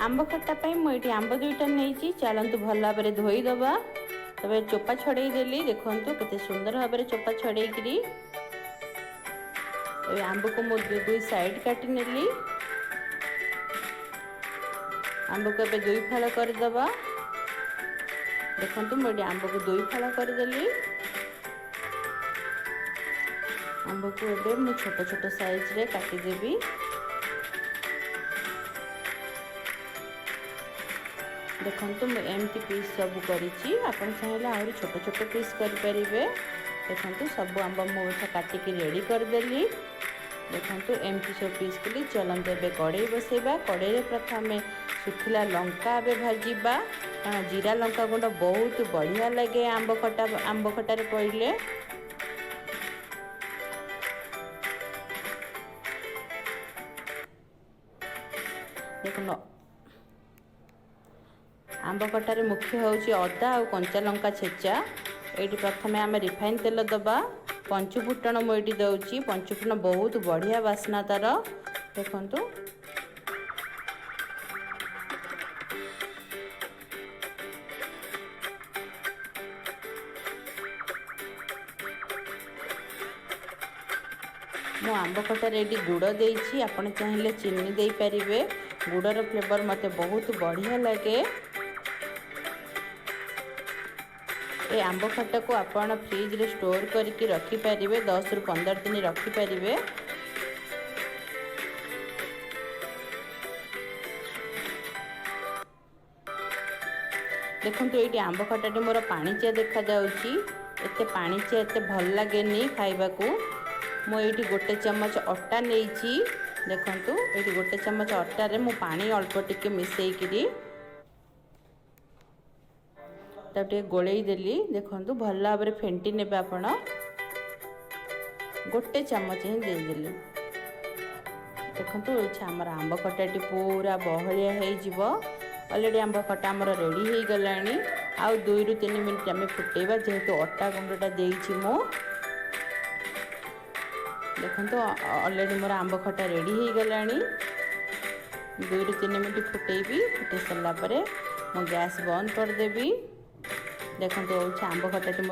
आंब खट्टा मुझे आंब दुईटा नहीं चलतु भल भाव धोईदबा तब चोपा छड़े देली देखु केते सुंदर भाव में चोपा छड़ेकरी आंब को मुझे दुई साइड काटी नेली आंब को ए दुई फाड़ करदबा देखु मुझे आंब को दुई फाड़ करदेली आंब को ए मु छोट छोट साइज रे काटिदेवी देखु एमती पीस सब करी चाहिए आहरी छोट छोट पीस करें देखु सब आंब मुझे काटिकी रेडी करदेली देखु एमती सब पीस कली चलते ए कड़े बसैबा कड़े प्रथम सुखिला लंका भाजवा कारण जीरा लंका गुंड बहुत बढ़िया लगे आंब खटार पड़े देखो आंब खटार मुख्य हूँ अदा और कंचा लंका छेचा ये प्रथम आम रिफाइन तेल दबा पंचुफुटण मुझे दौची पंचुफुटण बहुत बढ़िया बास्ना तार देखु मु आंब खटार ये गुड़ देती आपड़ चाहिए चीनी दे पारे गुड़र फ्लेवर मत बहुत बढ़िया लगे ये आंब खट्टा को आपण फ्रिज रे स्टोर करके रखिपारे 10 रु 15 दिन रखिपारे देखो ये आंब खट्टा मोर पाणिचिया देखा जाउची एते पाणिचिया एते भल लगे खाइबा को मुझे गोटे चम्मच अटा नहीं देखु ये गोटे चम्मच अटार मु पानी अल्प टिके मिसेकरी टे गोलई देली देखु भल भाव में फेंटी ने आपण गोटे चम्मच ही देदेली देखु ये आमर आंब खट्टाटी पूरा बहलिया हो अलरेडी आंब खट्टा आमर रेडी हो गला आउ 2 रु 3 मिनिट आम फुटेबा जेहेतु अटा गुंडा देइछि मो देखो अलरेडी मोर आंब खट्टा रेडी हो गला 2 रु 3 मिनिट फुटेबी फुटे सारापर मु गैस बंद करदेवी देखो आंब खट्टाटी